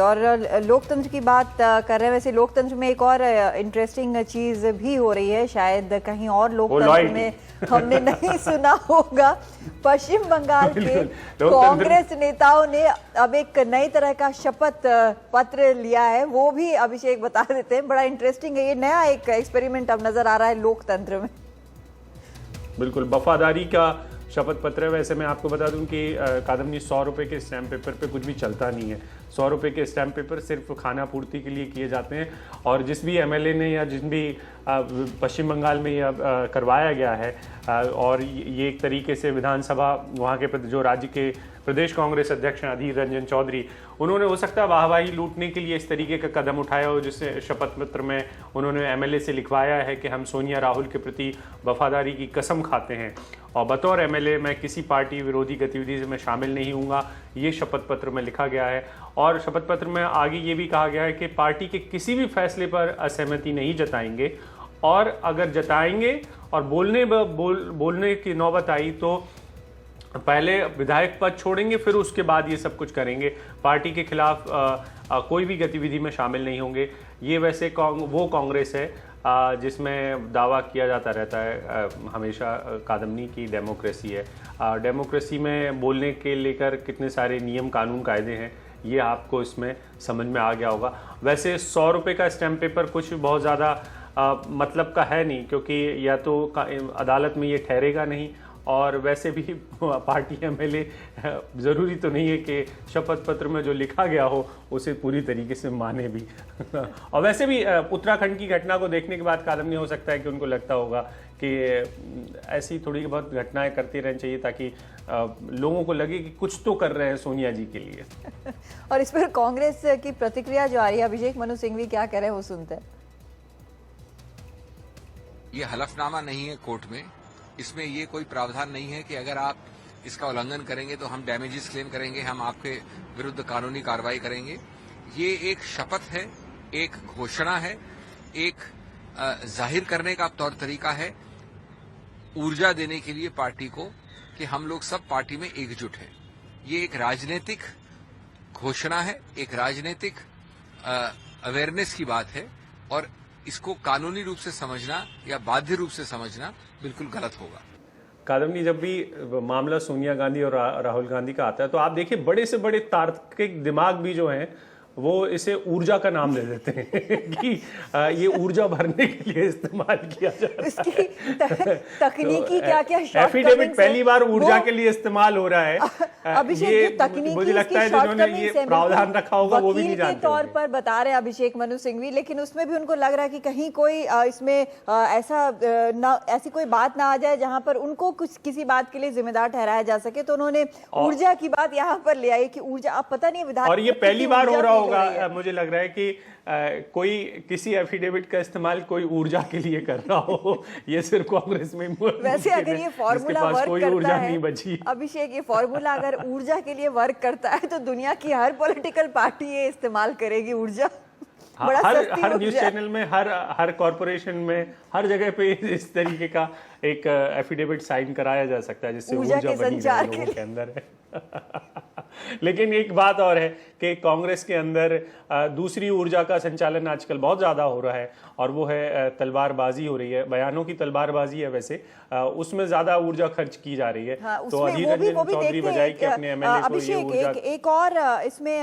और लोकतंत्र की बात कर रहे हैं। वैसे लोकतंत्र में एक और इंटरेस्टिंग चीज भी हो रही है, शायद कहीं और लोकतंत्र में हमने नहीं सुना होगा। पश्चिम बंगाल के कांग्रेस नेताओं ने अब एक नई तरह का शपथ पत्र लिया है, वो भी अभिषेक बता देते हैं। बड़ा इंटरेस्टिंग है, ये नया एक एक्सपेरिमेंट अब नजर आ रहा है लोकतंत्र में। बिल्कुल वफादारी का शपथ पत्र है। वैसे मैं आपको बता दूं कि कादम्बनी 100 रुपए के स्टैम्प पेपर पे कुछ भी चलता नहीं है। 100 रुपए के स्टैम्प पेपर सिर्फ खाना पूर्ति के लिए किए जाते हैं। और जिस भी एमएलए ने या जिन भी पश्चिम बंगाल में यह करवाया गया है, और ये एक तरीके से विधानसभा वहाँ के जो राज्य के प्रदेश कांग्रेस अध्यक्ष हैं अधीर रंजन चौधरी, उन्होंने हो सकता है वाहवाही लूटने के लिए इस तरीके का कदम उठाया हो, जिससे शपथ पत्र में उन्होंने एमएलए से लिखवाया है कि हम सोनिया राहुल के प्रति वफादारी की कसम खाते हैं और बतौर एमएलए मैं किसी पार्टी विरोधी गतिविधि में शामिल नहीं हूँगा। ये शपथ पत्र में लिखा गया है। और शपथ पत्र में आगे ये भी कहा गया है कि पार्टी के किसी भी फैसले पर असहमति नहीं जताएंगे, और अगर जताएंगे और बोलने की नौबत आई तो पहले विधायक पद छोड़ेंगे, फिर उसके बाद ये सब कुछ करेंगे। पार्टी के खिलाफ कोई भी गतिविधि में शामिल नहीं होंगे। ये वैसे वो कांग्रेस है जिसमें दावा किया जाता रहता है हमेशा कादम्बनी की डेमोक्रेसी है। डेमोक्रेसी में बोलने के लेकर कितने सारे नियम कानून कायदे हैं, ये आपको इसमें समझ में आ गया होगा। वैसे 100 रुपये का स्टैम्प पेपर कुछ बहुत ज़्यादा मतलब का है नहीं, क्योंकि या तो अदालत में ये ठहरेगा नहीं, और वैसे भी पार्टी एमएलए ज़रूरी तो नहीं है कि शपथ पत्र में जो लिखा गया हो उसे पूरी तरीके से माने भी। और वैसे भी उत्तराखंड की घटना को देखने के बाद कादम्बनी हो सकता है कि उनको लगता होगा कि ऐसी थोड़ी बहुत घटनाएं करती रहनी चाहिए ताकि लोगों को लगे कि कुछ तो कर रहे हैं सोनिया जी के लिए। और इस पर कांग्रेस की प्रतिक्रिया जो आ रही है, अभिषेक मनु सिंघवी क्या कह रहे हैं वो सुनते हैं। ये हलफनामा नहीं है कोर्ट में, इसमें ये कोई प्रावधान नहीं है कि अगर आप इसका उल्लंघन करेंगे तो हम डैमेजेस क्लेम करेंगे, हम आपके विरुद्ध कानूनी कार्रवाई करेंगे। ये एक शपथ है, एक घोषणा है, एक जाहिर करने का तौर तरीका है, ऊर्जा देने के लिए पार्टी को कि हम लोग सब पार्टी में एकजुट हैं। ये एक राजनीतिक घोषणा है, एक राजनीतिक अवेयरनेस की बात है, और इसको कानूनी रूप से समझना या बाध्य रूप से समझना बिल्कुल गलत होगा। कादम्बनी, जब भी मामला सोनिया गांधी और राहुल गांधी का आता है तो आप देखिए बड़े से बड़े तार्किक दिमाग भी जो हैं वो इसे ऊर्जा का नाम दे देते हैं कि ये ऊर्जा भरने के लिए इस्तेमाल किया जाता है। इसकी तकनीकी क्या क्या एफिडेविट पहली बार ऊर्जा के लिए इस्तेमाल हो रहा है। ये मुझे लगता है जिन्होंने ये प्रावधान रखा होगा वो भी नहीं जानते के तौर पर बता रहे हैं अभिषेक मनु सिंघवी, लेकिन उसमें भी उनको लग रहा है कि कहीं कोई इसमें ऐसी कोई बात ना आ जाए जहां पर उनको कुछ किसी बात के लिए जिम्मेदार ठहराया जा सके। तो उन्होंने ऊर्जा की बात यहाँ पर ले आई कि ऊर्जा, आप पता नहीं विधान, और ये पहली बार हो रहा होगा। मुझे लग रहा है कि कोई किसी एफिडेविट का इस्तेमाल कोई ऊर्जा के लिए कर रहा हो, ये सिर्फ कांग्रेस में। वैसे अगर ये फॉर्मूला वर्क करता है अभिषेक, ये फॉर्मूला अगर ऊर्जा के लिए वर्क करता है तो दुनिया की हर पॉलिटिकल पार्टी ये इस्तेमाल करेगी ऊर्जा। हर न्यूज चैनल में, हर कॉर्पोरेशन में, हर जगह पे इस तरीके का एक एफिडेविट साइन कराया जा सकता है जिससे ऊर्जा बनी रहे लोगों के अंदर है। लेकिन एक बात और है कि कांग्रेस के अंदर दूसरी ऊर्जा का संचालन आजकल बहुत ज्यादा हो रहा है, और वो है तलवारबाजी हो रही है, बयानों की तलवारबाजी है। वैसे उसमें ज्यादा ऊर्जा खर्च की जा रही है। तो अधीर रंजन चौधरी बजाय के अपने एमएलए को ये ऊर्जा, एक और इसमें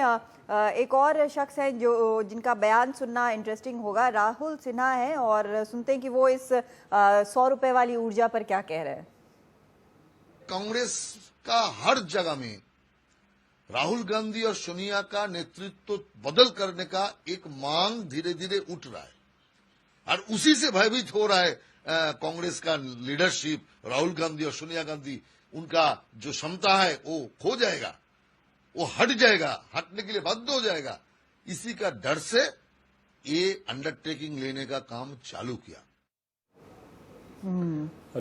एक और शख्स है जो जिनका बयान सुनना इंटरेस्टिंग होगा, राहुल सिन्हा है, और सुनते हैं कि वो इस 100 रुपए वाली ऊर्जा पर क्या कह रहे हैं। कांग्रेस का हर जगह में राहुल गांधी और सोनिया का नेतृत्व बदल करने का एक मांग धीरे धीरे उठ रहा है, और उसी से भयभीत हो रहा है कांग्रेस का लीडरशिप। राहुल गांधी और सोनिया गांधी, उनका जो क्षमता है वो खो जाएगा, वो हट जाएगा, हटने के लिए बाध्य हो जाएगा। इसी का डर से ये अंडरटेकिंग लेने का काम चालू किया।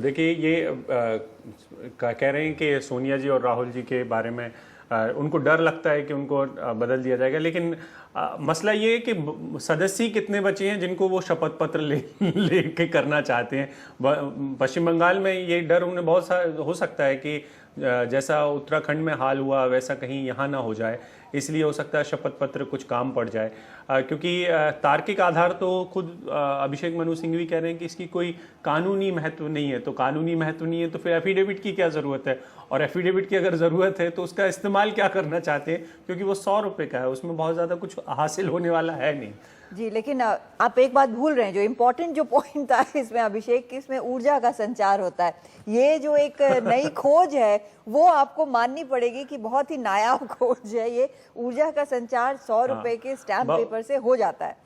देखिए ये कह रहे हैं कि सोनिया जी और राहुल जी के बारे में उनको डर लगता है कि उनको बदल दिया जाएगा, लेकिन मसला ये है कि सदस्य कितने बचे हैं जिनको वो शपथ पत्र लेके करना चाहते हैं। पश्चिम बंगाल में ये डर उन्हें बहुत हो सकता है कि जैसा उत्तराखंड में हाल हुआ वैसा कहीं यहाँ ना हो जाए, इसलिए हो सकता है शपथ पत्र कुछ काम पड़ जाए। क्योंकि तार्किक आधार तो खुद अभिषेक मनु सिंह भी कह रहे हैं कि इसकी कोई कानूनी महत्व नहीं है। तो कानूनी महत्व नहीं है तो फिर एफिडेविट की क्या ज़रूरत है, और एफिडेविट की अगर ज़रूरत है तो उसका इस्तेमाल क्या करना चाहते हैं, क्योंकि वो 100 रुपये का है, उसमें बहुत ज़्यादा कुछ हासिल होने वाला है नहीं। जी, लेकिन आप एक बात भूल रहे हैं, जो इम्पोर्टेंट जो पॉइंट था इसमें अभिषेक की, इसमें ऊर्जा का संचार होता है। ये जो एक नई खोज है वो आपको माननी पड़ेगी कि बहुत ही नायाब खोज है। ये ऊर्जा का संचार 100 रुपए के स्टैम्प पेपर से हो जाता है।